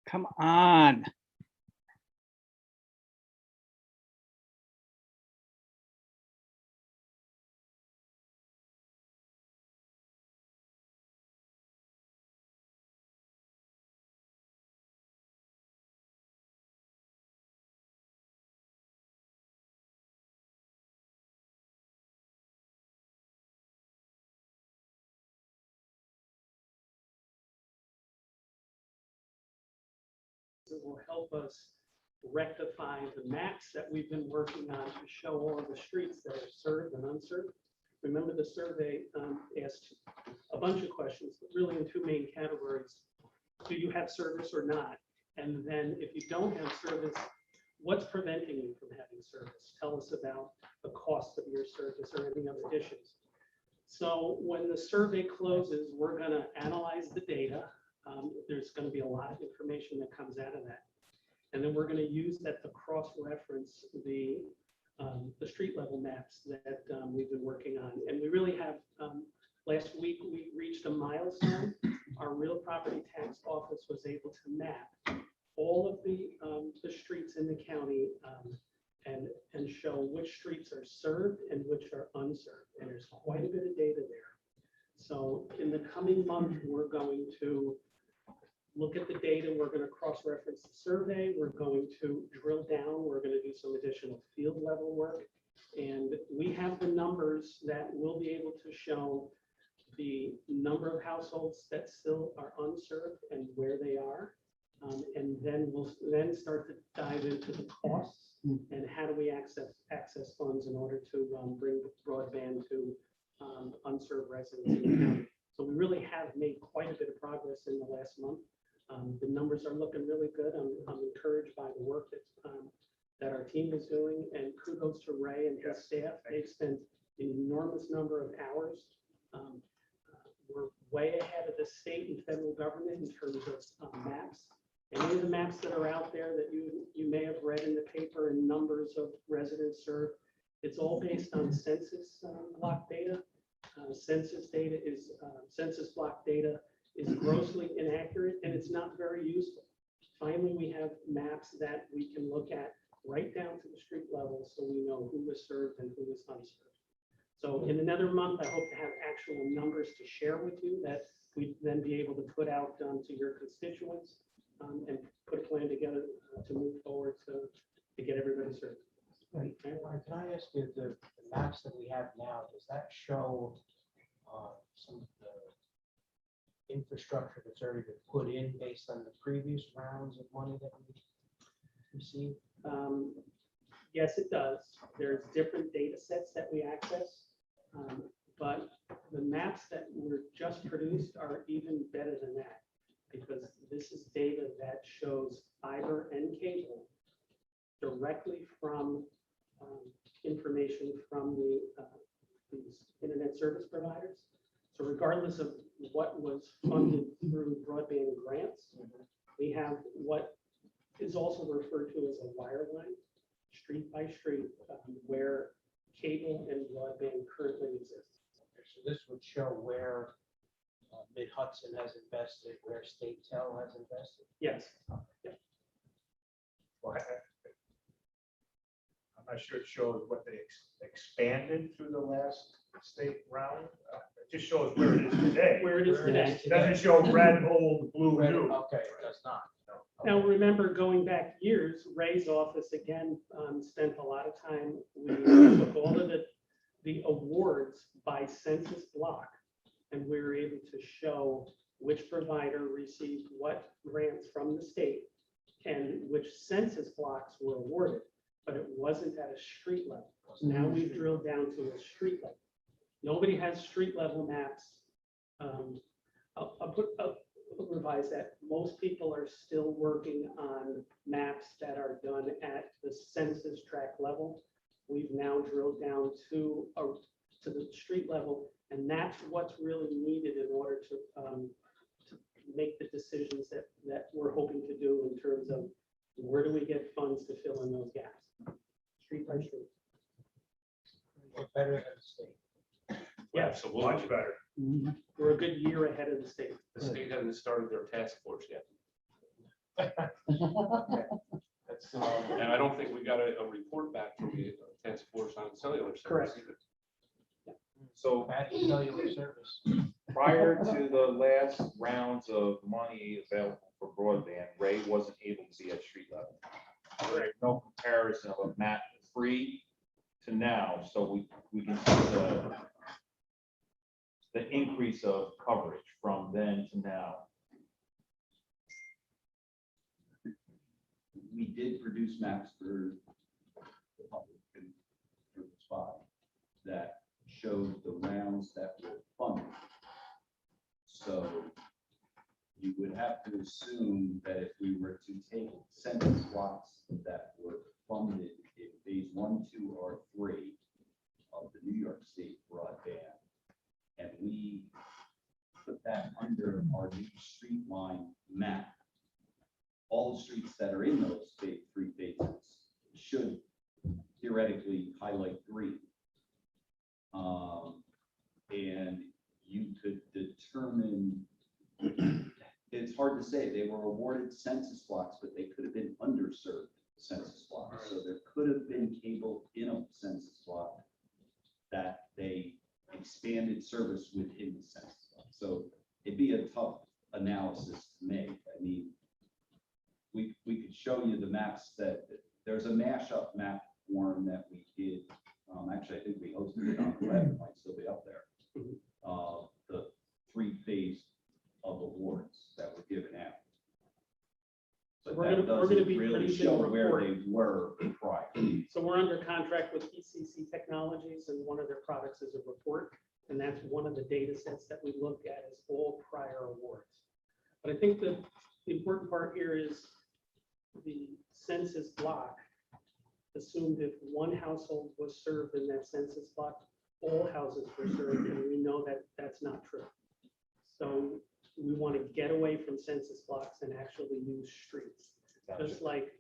Come on. It will help us rectify the maps that we've been working on to show all of the streets that are served and unserved. Remember, the survey asked a bunch of questions, but really in two main categories. Do you have service or not? And then if you don't have service, what's preventing you from having service? Tell us about the cost of your service or any other issues. So when the survey closes, we're going to analyze the data. There's going to be a lot of information that comes out of that. And then we're going to use that to cross-reference the street level maps that we've been working on. And we really have, last week we reached a milestone. Our real property tax office was able to map all of the streets in the county and show which streets are served and which are unserved. And there's quite a bit of data there. So in the coming month, we're going to look at the data. We're going to cross-reference the survey. We're going to drill down. We're going to do some additional field level work. And we have the numbers that will be able to show the number of households that still are unserved and where they are. And then we'll then start to dive into the costs and how do we access funds in order to bring broadband to unserved residents in the county. So we really have made quite a bit of progress in the last month. The numbers are looking really good. I'm encouraged by the work that our team is doing, and kudos to Ray and his staff. They've spent an enormous number of hours. We're way ahead of the state and federal government in terms of maps. Any of the maps that are out there that you may have read in the paper and numbers of residents served, it's all based on census block data. Census block data is grossly inaccurate and it's not very useful. Finally, we have maps that we can look at right down to the street level so we know who was served and who was unserved. So in another month, I hope to have actual numbers to share with you that we'd then be able to put out to your constituents and put a plan together to move forward to get everybody served. Right. Can I ask you, the maps that we have now, does that show some of the infrastructure that's already been put in based on the previous rounds of money that we received? Yes, it does. There's different data sets that we access, but the maps that were just produced are even better than that, because this is data that shows fiber and cable directly from information from these internet service providers. So regardless of what was funded through broadband grants, we have what is also referred to as a wireline, street by street, where cable and broadband currently exists. So this would show where Mid-Hudson has invested, where State Tel has invested? Yes. Yeah. Well, I'm not sure it shows what they expanded through the last state round. It just shows where it is today. Where it is today. It doesn't show red, old, blue, Red, new. okay, it does not. No. Now, remember, going back years, Ray's office, again, spent a lot of time. We took all of the awards by census block, and we were able to show which provider received what grants from the state and which census blocks were awarded, but it wasn't at a street level. Now we've drilled down to a street level. Nobody has street level maps. I'll revise that. Most people are still working on maps that are done at the census tract level. We've now drilled down to the street level, and that's what's really needed in order to make the decisions that we're hoping to do in terms of where do we get funds to fill in those gaps, street by street. We're better than the state. Yeah, Absolutely. Much better. we're a good year ahead of the state. The state hasn't started their task force yet. That's, And I don't think we got a report back from the task force on cellular service Correct. either. So bad cellular service. prior to the last rounds of money available for broadband, Ray wasn't able to be at street level. There's no comparison of a map free to now, so we can see the increase of coverage from then to now. We did produce maps for the public and for the spot that showed the rounds that were funded. So you would have to assume that if we were to take census blocks that were funded in phase 1, 2, or 3 of the New York State broadband, and we put that under our new street line map, all the streets that are in those 3 phases should theoretically highlight green. And you could determine, it's hard to say, they were awarded census blocks, but they could have been underserved census blocks. So there could have been cable in a census block that they expanded service within the census block. So it'd be a tough analysis to make. I mean, we could show you the maps that, there's a mashup map form that we did. Actually, I think we hosted it on the web, it might still be up there. The 3 phase of awards that were given out. But We're that gonna doesn't be really producing show a where report. they were prior. So we're under contract with ECC Technologies, and one of their products is a report. And that's one of the data sets that we look at is all prior awards. But I think the important part here is the census block assumed if one household was served in that census block, all houses were served, and we know that that's not true. So we want to get away from census blocks and actually use streets. Just like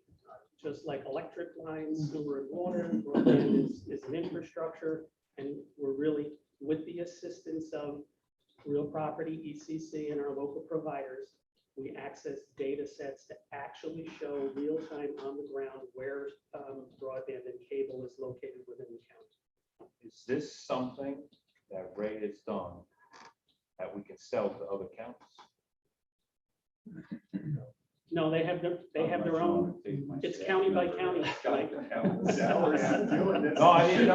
electric lines, sewer and water, broadband is an infrastructure, and we're really, with the assistance of real property, ECC, and our local providers, we access data sets to actually show real time on the ground where broadband and cable is located within the county. Is this something that Ray has done that we can sell to other counties? No, they have their own, it's county by county. Like, No, I didn't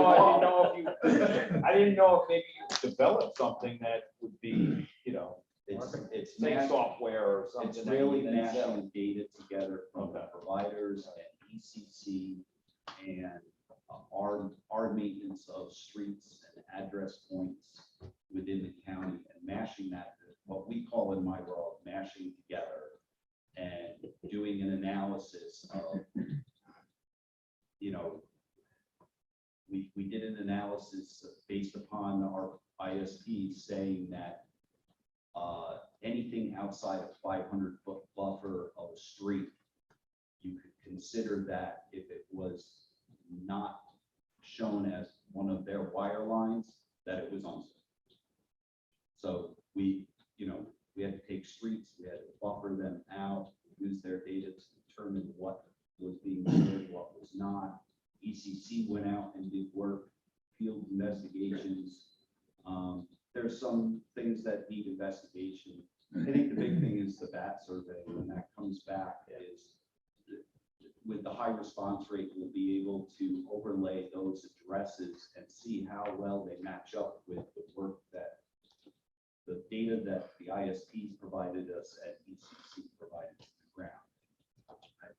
know if maybe you developed something that would be, It's say match- software or something. It's that really you then sell. matching data together from the Okay. providers and ECC and our maintenance of streets and address points within the county and mashing that, what we call in my world, mashing together and doing an analysis of, we did an analysis based upon our ISP saying that anything outside of 500-foot buffer of a street, you could consider that if it was not shown as one of their wire lines, that it was unserved. So we had to take streets, we had to buffer them out, use their data to determine what was being served, what was not. ECC went out and did work, field investigations. There's some things that need investigation. I think the big thing is the bat survey. When that comes back, is with the high response rate, we'll be able to overlay those addresses and see how well they match up with the work that the data that the ISPs provided us at ECC provided to the ground.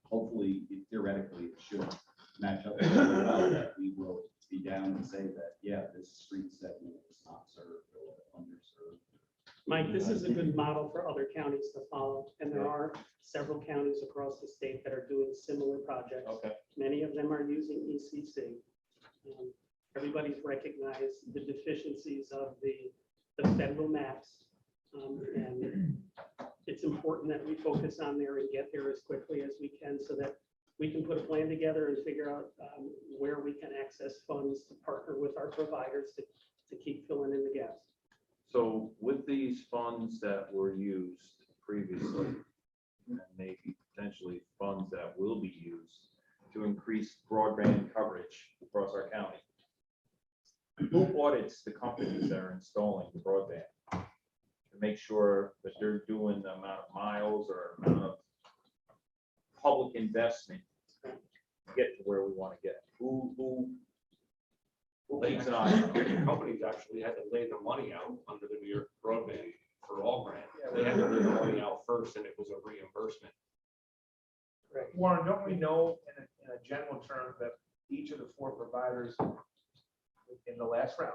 Hopefully, theoretically, it should match up so well that we will be down and say that, yeah, this street segment is not served or underserved. Mike, this is a good model for other counties to follow, and there are several counties across the state that are doing similar projects. Okay. Many of them are using ECC. Everybody's recognized the deficiencies of the federal maps. And it's important that we focus on there and get there as quickly as we can so that we can put a plan together and figure out where we can access funds to partner with our providers to keep filling in the gaps. So with these funds that were used previously, and maybe potentially funds that will be used to increase broadband coverage across our county. Who audits the companies that are installing the broadband to make sure that they're doing the amount of miles or amount of public investment to get to where we want to get? Who keeps an eye on it? Companies actually had to lay their money out under the New York broadband for all grant. They had to lay their money out first and it was a reimbursement. Warren, don't we know in a general term that each of the 4 providers in the last round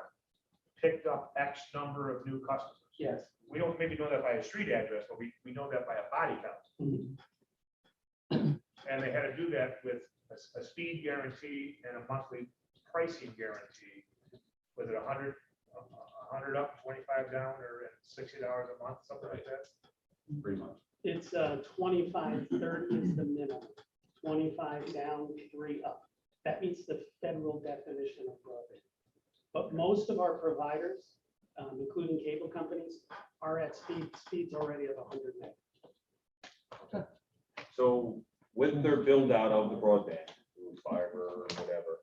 picked up X number of new customers? Yes. We don't maybe know that by a street address, but we know that by a body count. And they had to do that with a speed guarantee and a monthly pricing guarantee. Was it 100 up, 25 down, or $60 a month, something like that? Pretty much. It's 25, 30 is the minimum, 25 down, 3 up. That meets the federal definition of broadband. But most of our providers, including cable companies, are at speeds already of 100 meg. So with their build out of the broadband, through fiber or whatever,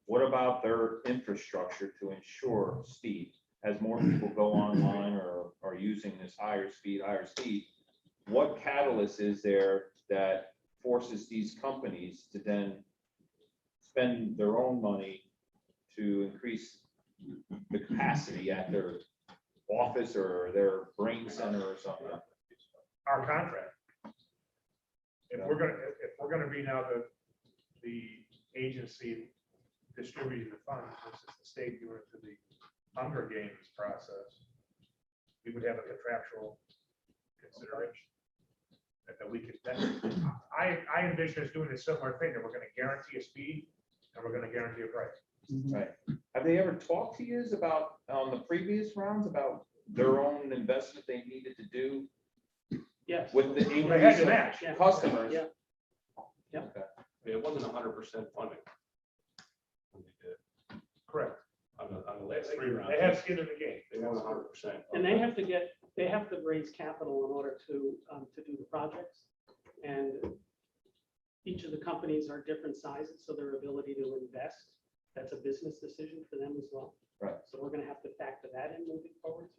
what about their infrastructure to ensure speed? As more people go online or are using this higher speed, what catalyst is there that forces these companies to then spend their own money to increase the capacity at their office or their brain center or something? Our contract. If we're gonna be now the agency distributing the funds, versus the state doing it through the Hunger Games process, we would have a contractual consideration that we could. I envision us doing a similar thing, that we're gonna guarantee a speed and we're gonna guarantee a price. Right. Have they ever talked to you about, on the previous rounds, about their own investment they needed to do Yes. with the They had increase to of match. Yeah. customers? Yeah. It wasn't 100% funding. When they did. Correct. On the last 3 rounds. They have skin in the game. They weren't 100%. And they have to raise capital in order to do the projects. And each of the companies are different sizes, so their ability to invest, that's a business decision for them as well. Right. So we're gonna have to factor that in moving forward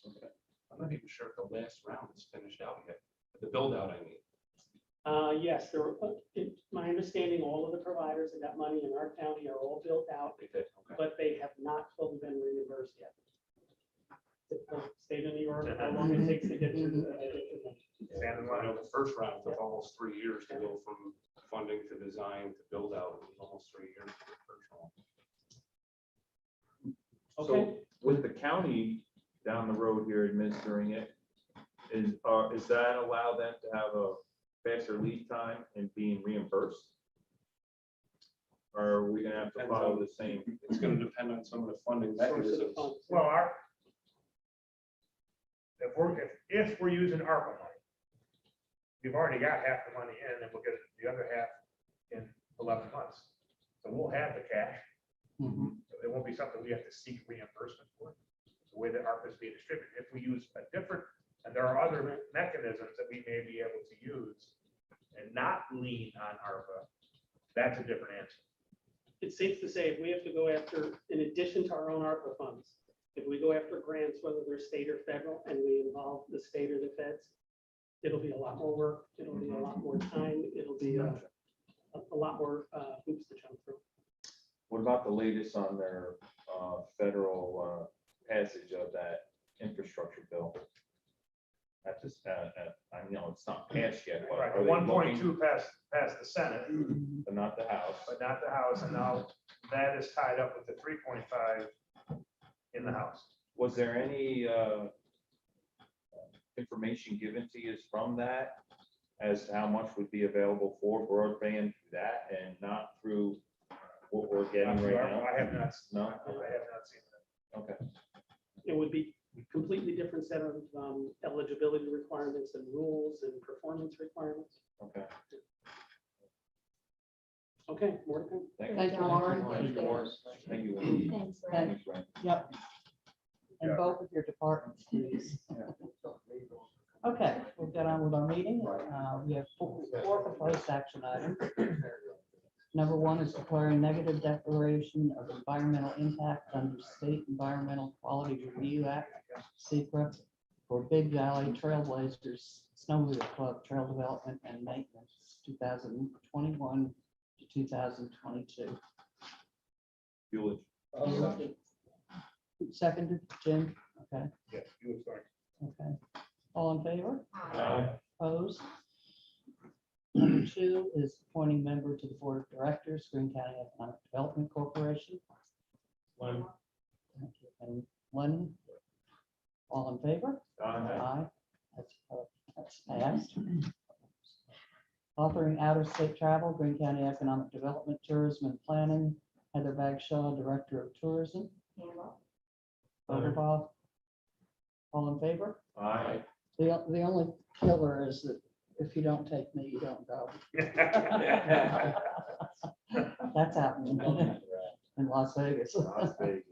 as well. I'm not even sure if the last round is finished out yet. The build out, I mean. Yes, there were, my understanding, all of the providers that got money in our county are all built out, They did, okay. but they have not fully been reimbursed yet. The State of New York, how long it takes to get to the. Stand in I know line. the first round took almost 3 years to go from funding to design to build out. It was almost 3 years for the first round. Okay. So with the county down the road here administering it, is that allow them to have a faster lead time in being reimbursed? Or are we gonna have to follow the same? It's gonna depend on some of the funding Source of the mechanisms. funds. Well, if we're using ARPA money, we've already got half the money in, and we'll get the other half in 11 months. So we'll have the cash. It won't be something we have to seek reimbursement for. The way that ARPA is being distributed, if we use a different, and there are other mechanisms that we may be able to use and not lean on ARPA, that's a different answer. It's safe to say, if we have to go after, in addition to our own ARPA funds, if we go after grants, whether they're state or federal, and we involve the state or the feds, it'll be a lot more work, it'll be a lot more time, it'll be a lot more hoops to jump through. What about the latest on their federal passage of that infrastructure bill? That's just, I know it's not passed yet, but Right, are they looking, 1.2 passed the Senate, but not the House? but not the House, and now that is tied up with the 3.5 in the House. Was there any information given to you from that as to how much would be available for broadband through that and not through what we're getting right now? I have not, No? I have not seen that. Okay. It would be a completely different set of eligibility requirements and rules and performance requirements. Okay. Okay, more to come. Thank you, Warren. Thank you, Warren. Thank you. Wendy. Thanks, Thanks, Ray. Yep. And both of your departments, please. Okay, we'll get on with our meeting. We have four proposed action items. Number one is declaring negative declaration of environmental impact under State Environmental Quality Review Act, (SECRA), for Big Valley Trailblazers Snowmobile Club Trail Development and Maintenance, 2021 to 2022. Village. Seconded, Jim? Okay, Yeah, you would start. okay. All in favor? Aye. Opposed? Number two is appointing member to the Board of Directors, Greene County Economic Development Corporation. Thank you. And Len? All in favor? Aye. That's passed. Authoring out-of-state travel, Greene County Economic Development, Tourism and Planning, Heather Bagshaw, Director of Tourism. Overbaugh. All in favor? Aye. The only killer is that if you don't take me, you don't go. That's happening in Las Vegas. Las Vegas.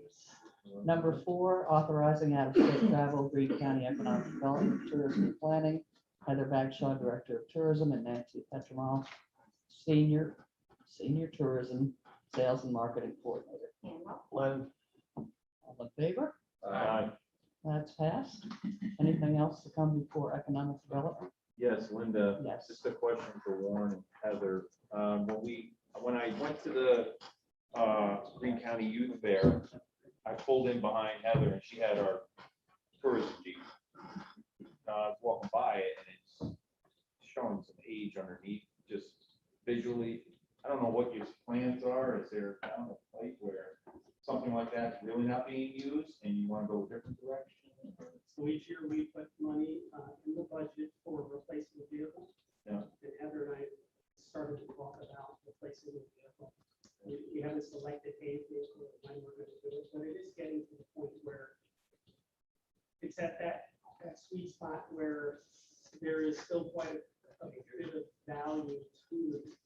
Number four, authorizing out-of-state travel, Greene County Economic Development, Tourism and Planning, Heather Bagshaw, Director of Tourism, and Nancy Petromal, Senior Tourism Sales and Marketing Coordinator. Len, All in favor? Aye. That's passed. Anything else to come before economic development? Yes, Linda. Yes. Just a question for Warren and Heather. When I went to the Greene County Youth Fair, I pulled in behind Heather and she had our tourism jeep. I was walking by it and it's showing some age underneath, just visually. I don't know what your plans are. Is there down a place where something like that's really not being used and you want to go a different direction? So each year we put money in the budget for replacing the vehicle. Yeah. And Heather and I started to talk about replacing the vehicle. We haven't selected a vehicle or when we're going to do it, but it is getting to the point where it's at that sweet spot where there is still quite a bit of value to the Jeep.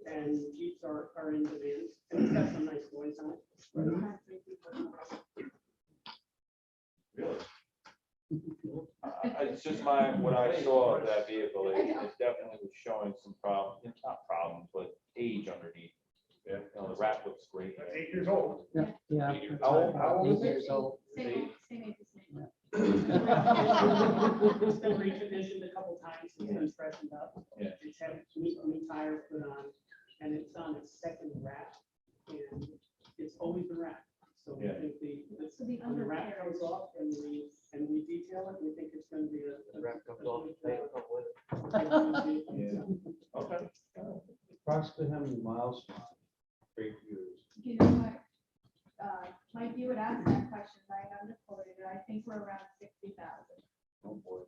And Jeeps are in demand, and it's got some nice toys on it. Really? It's just what I saw of that vehicle, it definitely was showing some problems, not problems, but age underneath. Yeah. You know, the wrap looks great. That's 8 years old. Yeah. How old is it? 8 years old. It's been reconditioned a couple times, it's been freshened up. Yeah. It's had new tires put on, and it's on its second wrap, and it's always been wrapped. So we Yeah. think when the wrap comes off and we detail it, we think it's going to be a. wrap comes off, they come with it. Yeah. Okay. Approximately how many miles? 3 years. You know what? Mike, you would ask that question, right? I'm just quoted it. I think we're around 60,000.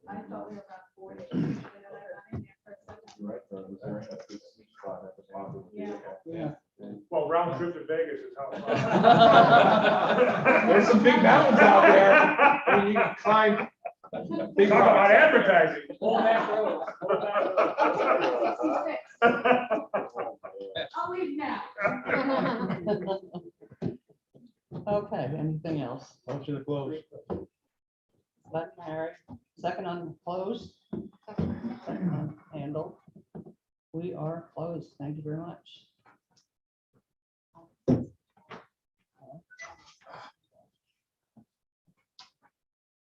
I thought we were around 40. And then I went in there for a second. Right, so was there a good sweet spot at the bottom of the Yeah. vehicle? Yeah. Well, round trip to Vegas is how. There's some big mountains out there. I mean, you can climb. Big Talk about rocks. advertising. Old back roads. Old back roads. 66. I'll leave now. Okay, anything else? Motion to close. Let Mary, second on close. Second on handle. We are closed. Thank you very much.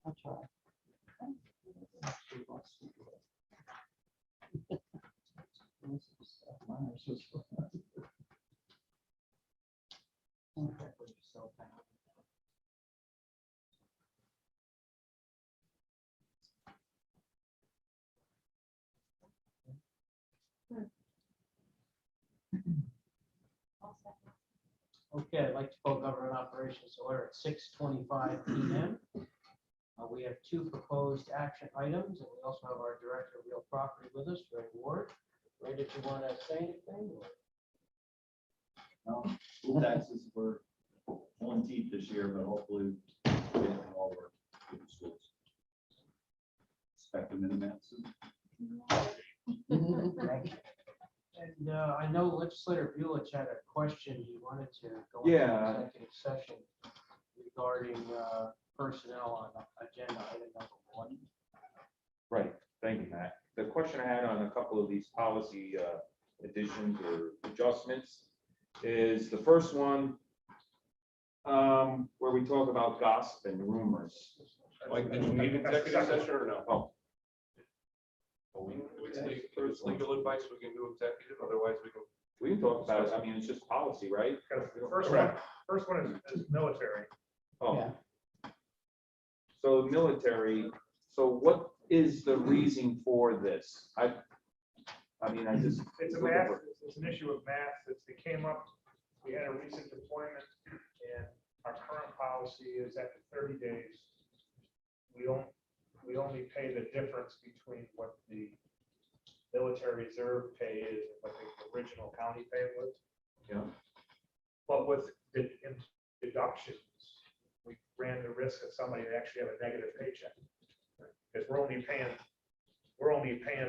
I'll try. Okay, I'd like to call government operations to order at 6:25 p.m. We have 2 proposed action items, and we also have our director of real property with us, Ray Ward. Ray, did you want to say anything? No, school taxes were pulling teeth this year, but hopefully getting all work in schools. Expect them in a minute soon. And I know legislator Bulich had a question. He wanted to go Yeah. into executive session regarding personnel on agenda item number 1. Right, thank you, Matt. The question I had on a couple of these policy additions or adjustments is the first one, where we talk about gossip and rumors. Like, did you need executive session or no? Oh, It's legal advice, we can do executive, otherwise we can. we can talk about it, I mean, it's just policy, right? Because the first one is military. Oh. Yeah. So military, so what is the reason for this? I mean, I just. It's a math, it's an issue of math. It came up, we had a recent deployment and our current policy is after 30 days, we only pay the difference between what the military reserve pay is and what the original county pay was. Yeah. But with the deductions, we ran the risk of somebody to actually have a negative paycheck. Because we're only paying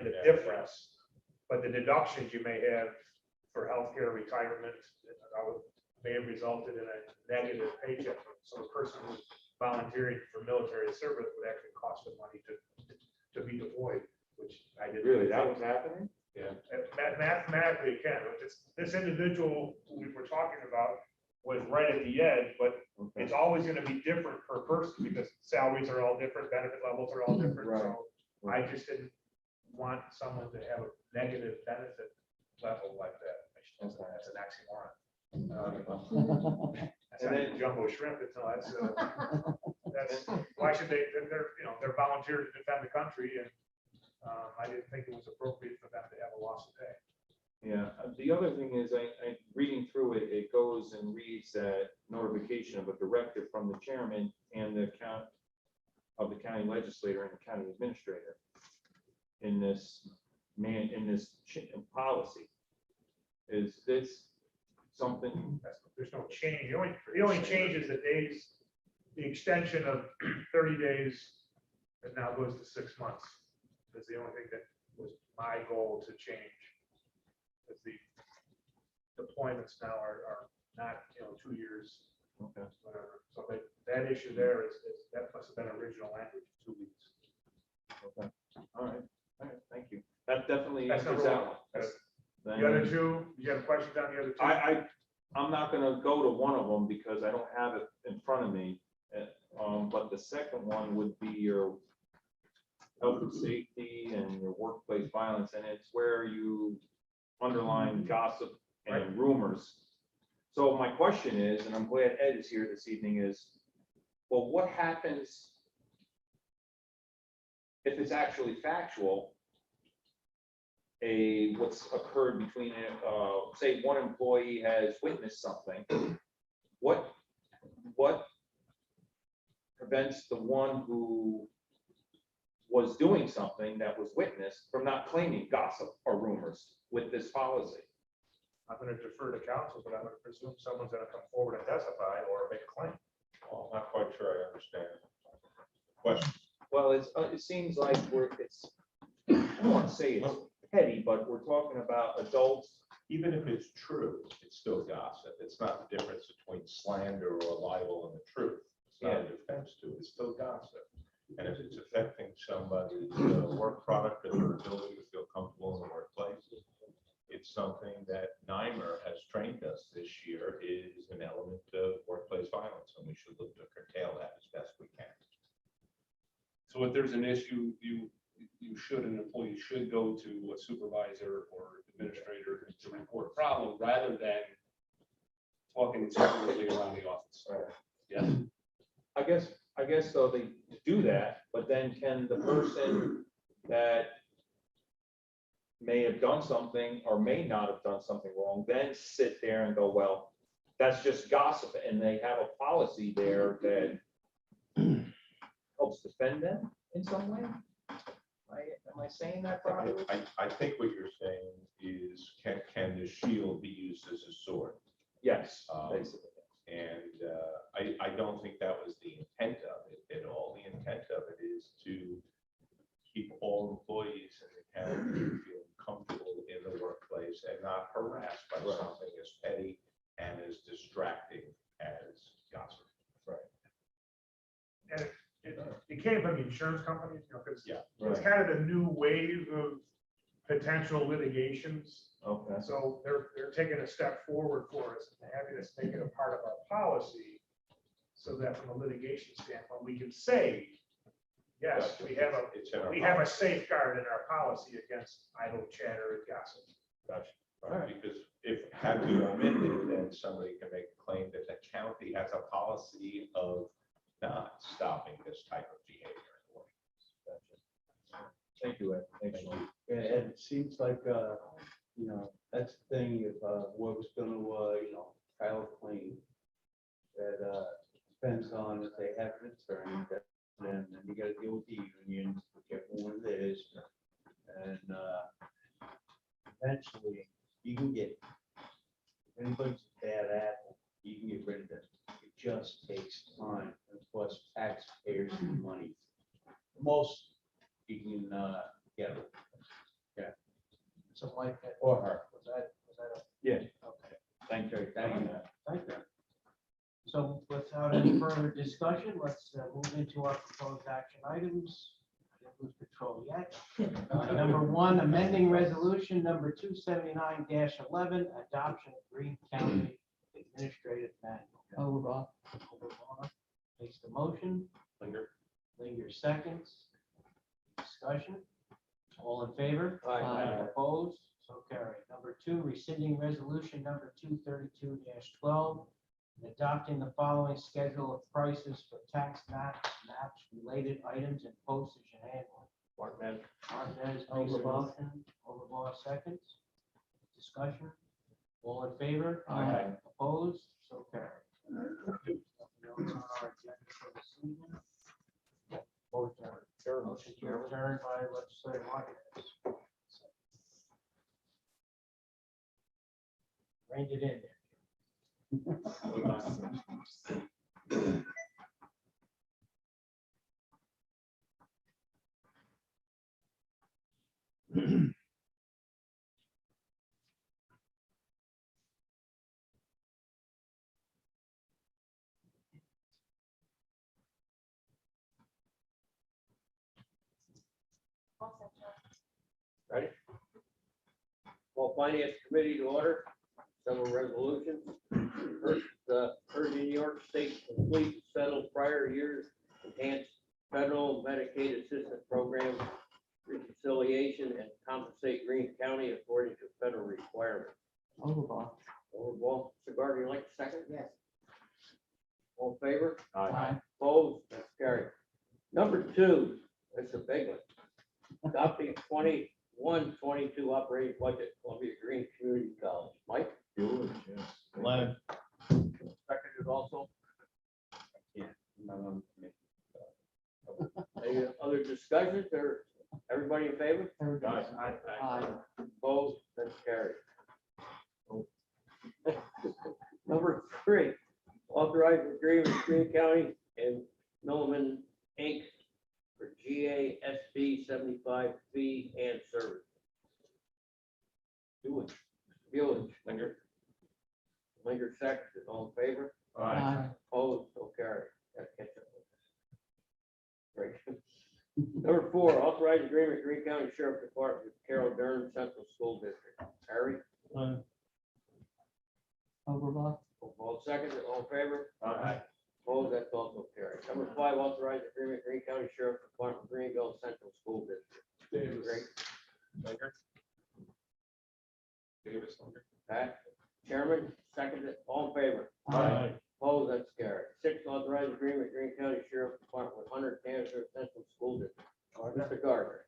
the difference, but the deductions you may have for healthcare, retirement, may have resulted in a negative paycheck. So a person who's volunteering for military service would actually cost them money to be deployed, which I didn't. Really, that was happening? Yeah. Mathematically, it can. This individual who we were talking about was right at the edge, but Okay. it's always going to be different per person because salaries are all different, benefit levels are all different. Right. So I just didn't want someone to have a negative benefit level like that. That's an oxymoron. That's And not then- jumbo shrimp. It's, no, that's, why should they're volunteers to defend the country and I didn't think it was appropriate for them to have a loss of pay. Yeah, the other thing is, I reading through it, it goes and reads that notification of a directive from the chairman and the county legislator and the county administrator in this policy. Is this something? There's no change. The only change is the days, the extension of 30 days that now goes to 6 months. That's the only thing that was my goal to change. Because the deployments now are not, 2 years, Okay. whatever. So that issue there is, that must have been original language, 2 weeks. Okay. All right, thank you. That definitely That's answers number that one. one. That's- The other two, you have questions on the other two? I'm not gonna go to one of them because I don't have it in front of me. But the second one would be your health and safety and your workplace violence, and it's where you underline gossip and rumors. So my question is, and I'm glad Ed is here this evening, is, well, what happens if it's actually factual? What's occurred between, say, one employee has witnessed something. What prevents the one who was doing something that was witnessed from not claiming gossip or rumors with this policy? I'm going to defer to counsel, but I'm going to presume someone's going to come forward and testify or make a claim. Well, I'm not quite sure I understand. Question. Well, it seems like I don't want to say it's petty, but we're talking about adults. Even if it's true, it's still gossip. It's not the difference between slander or libel and the truth. It's not a defense to it. It's still gossip. And if it's affecting somebody's work product or their ability to feel comfortable in the workplace, it's something that NYMER has trained us this year is an element of workplace violence, and we should look to curtail that as best we can. So if there's an issue, an employee should go to a supervisor or administrator to report a problem rather than talking secretly around the office. Yes. I guess so they do that, but then can the person that may have done something or may not have done something wrong then sit there and go, well, that's just gossip, and they have a policy there that helps defend them in some way? Am I saying that properly? I think what you're saying is, can the shield be used as a sword? Yes, Um, basically. And I don't think that was the intent of it at all. The intent of it is to keep all employees in the county feeling comfortable in the workplace and not harassed by something as petty and as distracting as gossip. And it it came from the insurance companies, you know, because Yeah. it's kind of the new wave of potential litigations. Okay. So they're taking a step forward for us and having us make it a part of our policy. So that from a litigation standpoint, we can say, yes, Gotcha. we have It's in our we have a policy. safeguard in our policy against idle chatter and gossip. Gotcha. Right, because if, had we omitted it, then somebody can make a claim that the county has a policy of not stopping this type of behavior. Thank you, Ed. Thanks, Sean. Yeah, and it seems like, you know, that's the thing, if, whoever's gonna, you know, file a claim, that, depends on if they have an attorney, then you gotta deal with the union, whichever one it is. And, eventually, you can get, if anybody's a bad apple, you can get rid of them. It just takes time, and plus taxpayers' money. Most you can, get it. So like that. Or her. Was that a? Yeah. Okay. Thank you. Thank you. Thank you. So without any further discussion, let's move into our proposed action items. Didn't lose control yet. Number one, amending resolution number 279-11, adoption of Greene County Administrative Manual. Overblock. Overblock makes the motion. Linger. Linger seconds. Discussion. All in favor? Aye. Opposed? So carried. Number two, rescinding resolution number 232-12, and adopting the following schedule of prices for tax maps, related items and postage and handling. Martinez. Martinez makes a motion. Overblock seconds. Discussion. All in favor? Aye. Opposed? So carried. Nothing else on our agenda for this evening. Motion to adjourn by legislator Martinez. Reined it in there. Ready? Well, Finance Committee to order, several resolutions. First, urging New York State to complete and settle prior years enhanced federal Medicaid assistance program reconciliation and compensate Greene County according to federal requirements. Overblock. Overall, Cigar, do you like the second? Yes. All in favor? Aye. Opposed? That's carried. Number two, that's a big one. Adopting 21-22 operating budget, Columbia Greene Community College. Mike? Leonard. Seconded also. Any other discussions or everybody in favor? Everybody. Aye. Opposed? That's carried. Number three, authorized agreement with Greene County and Milliman Inc. for GASB 75 fee and service. Buellage. Linger. Linger second, all in favor? Aye. Opposed, so carried. Gotta catch up. Great. Number four, authorized agreement, Greene County Sheriff Department with Carroll Durham Central School District. Harry, Overblock. all second, all in favor? Aye. Opposed, that's also carried. Number five, authorized agreement, Greene County Sheriff Department, Greenville Central School District. Great. Linger. Davis. Linger. Pat, Chairman, seconded, all in favor? Aye. Opposed, that's carried. Six, authorized agreement, Greene County Sheriff Department with Hunter Cancer Central School District. Mr. Gardner.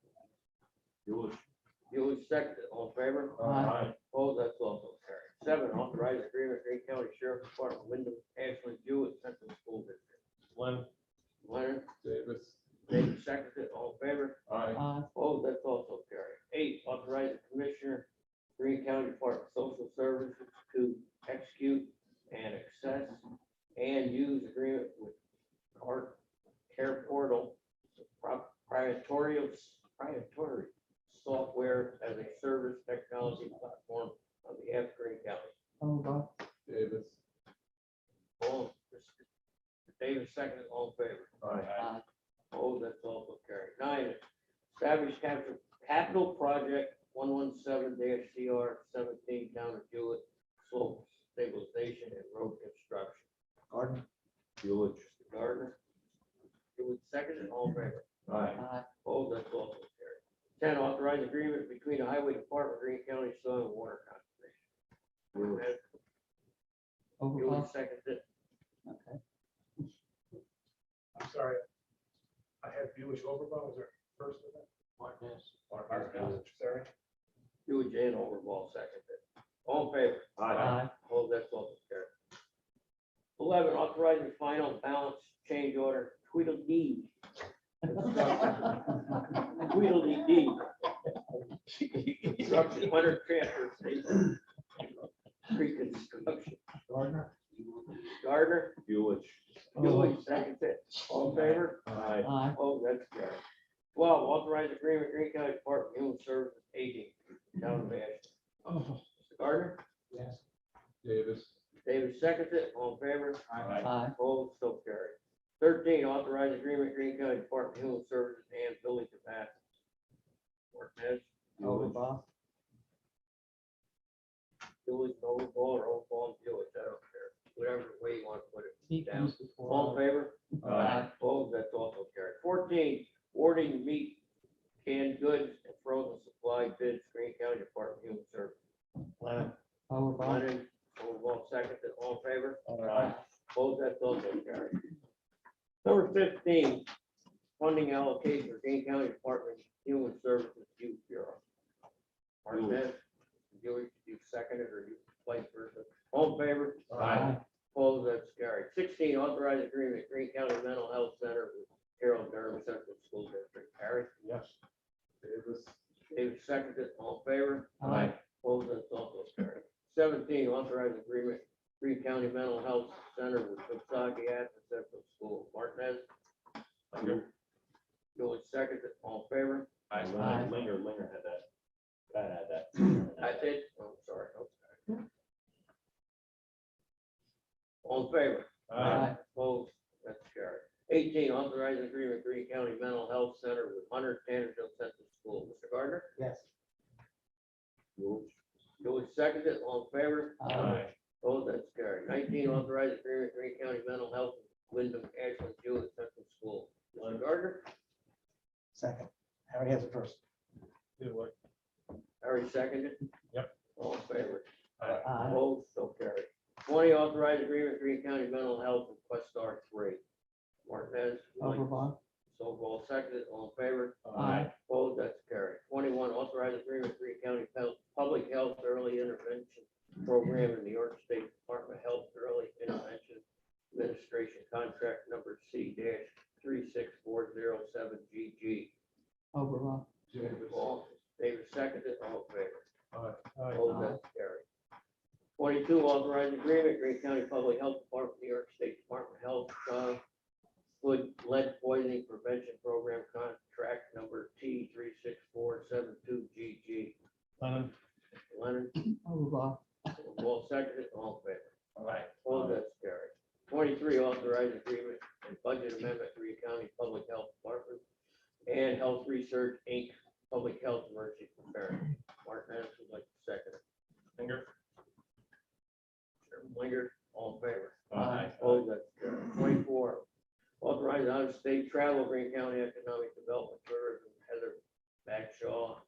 Buellage seconded, all in favor? Aye. Opposed, that's also carried. Seven, authorized agreement, Greene County Sheriff Department, Wyndham, Ashland, Jewett Central School District. Leonard, Davis. David seconded, all in favor? Aye. Aye. Opposed, that's also carried. Eight, authorize the Commissioner, Greene County Department of Social Services to execute and access and use agreement with our Care Portal, proprietary software as a service technology platform on behalf of Greene County. Overblock. Davis. All, Mr. Davis seconded, all in favor? Aye. Aye. Opposed, all in favor? Aye. Aye. Opposed, that's also carried. 10, authorize agreement between the Highway Department, Greene County Soil and Water Conservation. Martinez, you Overblock. second it. Okay. I'm sorry. I had Buick Overball, was there first of that? Martinez. Martinez, sorry. You and Jane Overball second it. All in favor? Aye. Opposed, that's also carried. 11, authorizing final balance change order, Tweedledee. Tweedledee. Construction, 100 transfer station. Pre-construction. Gardner, Buick. Buick, second it. All in favor? Aye. Aye. Oh, that's carried. 12, authorized agreement, Greene County Department of Human Services Aging, down in Ashland. Mr. Gardner, Yes. Davis. David seconds it, all in favor? Aye. Opposed, so carried. 13, authorized agreement, Greene County Department of Human Services and building capacity. Martinez, Overblock. Buick, Overball, or Overball, Buick, I don't care, whatever way you want to put it. He Down. comes before. All in favor? Aye. Opposed, that's also carried. 14, awarding meat, canned goods, and frozen supply bids, Greene County Department of Human Services. Overblock. Lennon, Overball, second, all in favor? Aye. Opposed, that's also carried. Number 15, funding allocation for Dane County Department of Human Services Youth Bureau. Martinez, you second it, or you vice versa? All in favor? Aye. Opposed, that's carried. 16, authorized agreement, Greene County Mental Health Center with Carroll Durham Central School District. Harry, Yes. Davis. David seconded, all in favor? Aye. Opposed, that's also carried. 17, authorized agreement, Greene County Mental Health Center with Woonsocket Athens Central School. Martinez, George seconded, all in favor? Aye. Linger had that. That had that. I did, oh, sorry. Okay. All in favor? Aye. Opposed, that's carried. 18, authorized agreement, Greene County Mental Health Center with Hunter Tannerville Central School. Mr. Gardner? Yes. George seconded, all in favor? Aye. Opposed, that's carried. 19, authorized agreement, Greene County Mental Health, Wyndham Ashland Jewett Central School. Mr. Gardner? Second. Harry has it first. Harry seconded? Yep. All in favor? Aye. Opposed, so carried. 20, authorized agreement, Greene County Mental Health with Questar 3. Martinez? Overblock. Sobol seconded, all in favor? Aye. Opposed, that's carried. 21, authorized agreement, Greene County Public Health Early Intervention Program in New York State Department of Health Early Intervention Administration Contract number C-36407GG. Overblock. All, David seconded, all in favor? Aye. Opposed, that's carried. 22, authorized agreement, Greene County Public Health Department, New York State Department of Health, lead poisoning prevention program contract number T-36472GG. Lennon, Overblock. all seconded, all in favor? Aye. Opposed, that's carried. 23, authorized agreement and budget amendment, Greene County Public Health Department and Health Research, Inc., Public Health Emergency Preparedness. Martinez would like to second it. Linger. Chairman Linger, all in favor? Aye. Opposed, that's carried. 24, authorized out-of-state travel, Greene County Economic Development Tourism, Heather Bagshaw,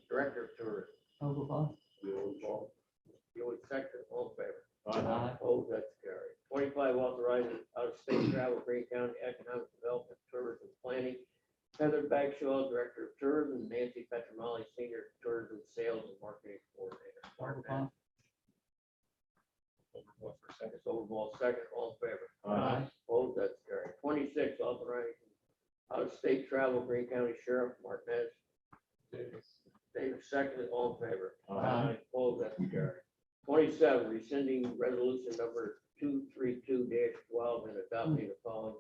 Director of Tourism. Overblock. You would second, all in favor? Aye. Opposed, that's carried. 25, authorizing out-of-state travel, Greene County Economic Development, Tourism Planning, Heather Bagshaw, Director of Tourism, Nancy Petronelli, Senior Tourism Sales and Marketing Coordinator. Overblock. Overball second, all in favor? Aye. Opposed, that's carried. 26, authorizing out-of-state travel, Greene County Sheriff Martinez. David seconded, all in favor? Aye. Opposed, that's carried. 27, rescinding resolution number 232-12 and adopting the following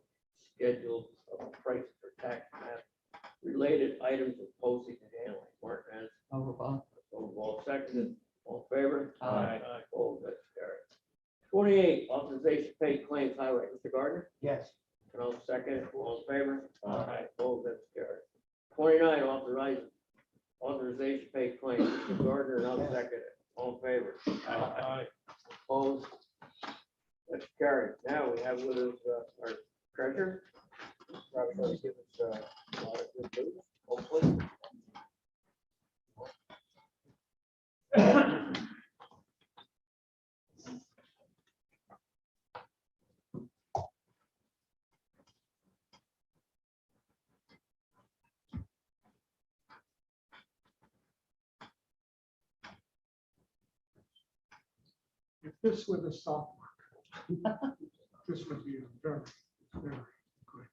schedule of price for tax map related items of postage and handling. Martinez, Overblock. Overball seconded, all in favor? Aye. Opposed, that's carried. 28, authorization to pay claims highway. Mr. Gardner? Yes. Can I second, all in favor? Aye. Opposed, that's carried. 29, authorization to pay claims. Mr. Gardner, and I'll second it. All in favor? Aye. Opposed? That's carried. Now we have with us our treasurer. Probably going to give us a lot of good news, hopefully. If this were the stock market, this would be a very, very good.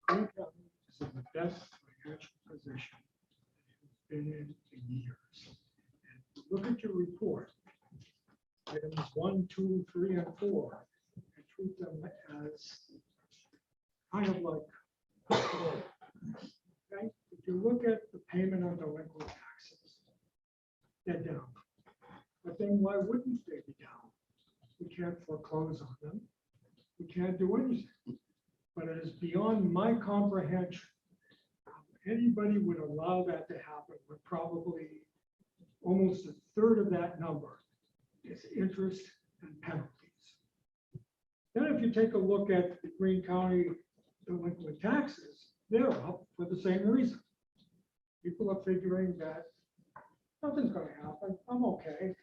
Greene County is in the best financial position it's been in years. And if you look at your report, items 1, 2, 3, and 4, and treat them as kind of like, okay? If you look at the payment on delinquent taxes, they're down. But then why wouldn't they be down? We can't foreclose on them. We can't do anything. But it is beyond my comprehension. How anybody would allow that to happen when probably almost a third of that number is interest and penalties. Then if you take a look at the Greene County delinquent taxes, they're up for the same reason. People are figuring that nothing's going to happen. I'm okay.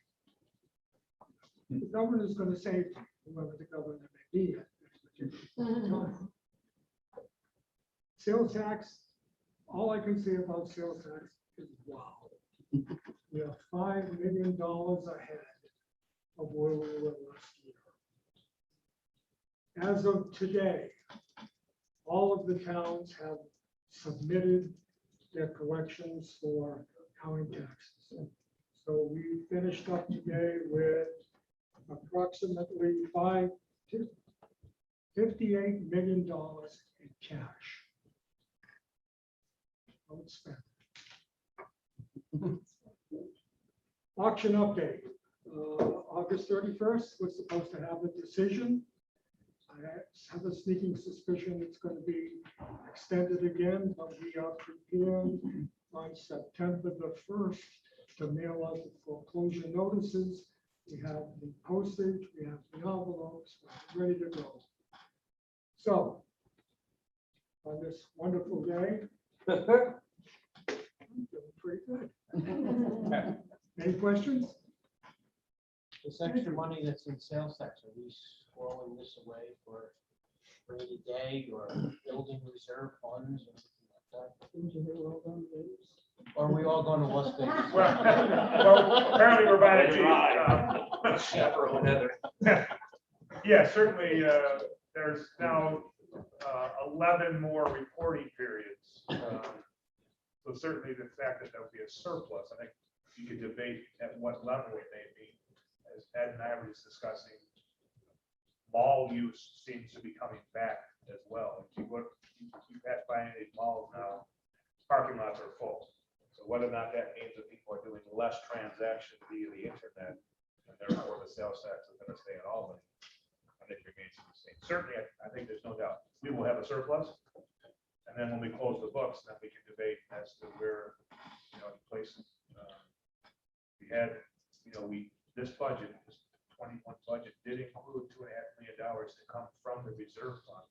The governor is going to save whoever the governor may be at this particular time. Sales tax, all I can say about sales tax is wow. We are $5 million ahead of where we were last year. As of today, all of the towns have submitted their collections for county taxes. So we finished up today with approximately $58 million in cash. Don't spend. Auction update. August 31st, we're supposed to have a decision. I have a sneaking suspicion it's going to be extended again, but we are prepared on September the 1st to mail out the foreclosure notices. We have the postage, we have the envelopes, we're ready to go. So, on this wonderful day, I'm feeling pretty good. Any questions? This extra money that's in sales tax, are we squirreling this away for rainy day or building reserve funds or anything like that? Things are well done, ladies. Or are we all going to Las Vegas? Well, apparently we're about to Chaperone Heather. Yeah, certainly, there's now 11 more reporting periods. So certainly the fact that there'll be a surplus, I think you could debate at what level it may be. As Ed and I were just discussing, mall use seems to be coming back as well. If you look, you pass by any malls now, parking lots are full. So whether or not that means that people are doing less transactions via the internet, and therefore the sales tax is going to stay at Albany, I think remains the same. Certainly, I think there's no doubt we will have a surplus. And then when we close the books, then we can debate as to where, places we had, this budget, this 21 budget did include $2.5 million to come from the reserve fund.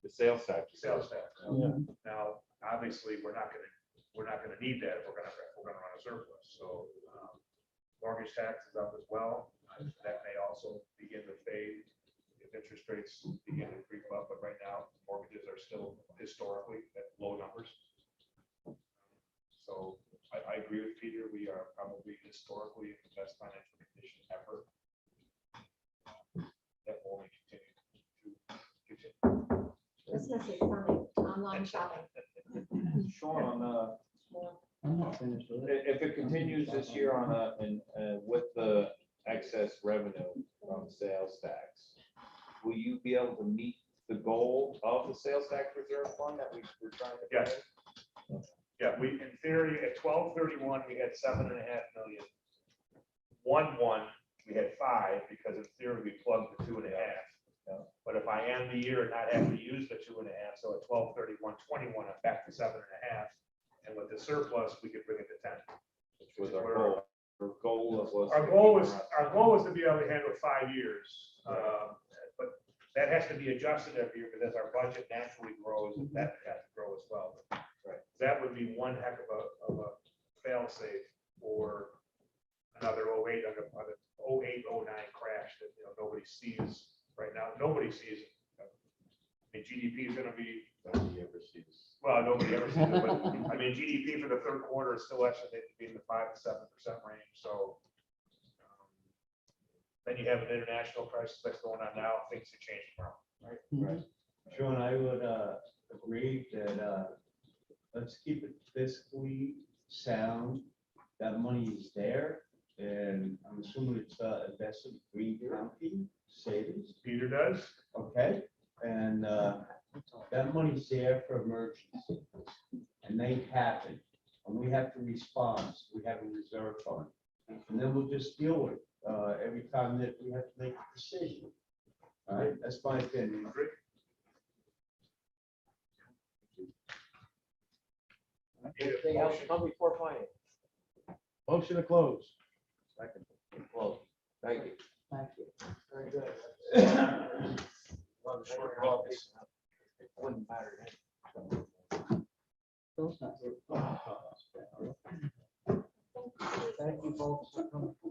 The sales tax. Sales tax. Yeah. Now, obviously, we're not gonna need that if we're gonna run a surplus. So mortgage tax is up as well. That may also begin to fade if interest rates begin to creep up. But right now, mortgages are still historically at low numbers. So I agree with Peter. We are probably historically in the best financial condition ever. That will only continue to continue. Christmas is coming, online shopping. Sean, I'm not finished with it. if it continues this year with the excess revenue from sales tax, will you be able to meet the goal of the sales tax reserve fund that we were trying to? Yes. Yeah, we, in theory, at 12/31, we had 7.5 million. 1/1, we had 5, because in theory, we plugged the 2.5. Yeah. But if I end the year and not have to use the 2.5, so at 12/31/21, I'm back to 7.5. And with the surplus, we could bring it to 10. Which was our goal. Our goal was. Our goal was to be able to handle 5 years. But that has to be adjusted every year as our budget naturally grows, that has to grow as well. Right. That would be one heck of a fail safe for another 08, another 08, 09 crash that, nobody sees right now. Nobody sees it. I mean, GDP is gonna be, Nobody ever sees. well, nobody ever sees it, but I mean, GDP for the third quarter is still estimated to be in the 5 to 7% range, so. Then you have an international crisis that's going on now, things could change tomorrow. Right. Sean, I would agree that let's keep it fiscally sound. That money is there, and I'm assuming it's invested in Greene County savings, Peter does. okay? And that money's there for emergencies, and they happen, and we have to respond. We have a reserve fund, and then we'll just deal with it every time that we have to make a decision. All right, that's my opinion. Anything else to come before finance? Motion to close. Close. Thank you. Thank you. Very good. Wouldn't matter then. Those not- Thank you, folks.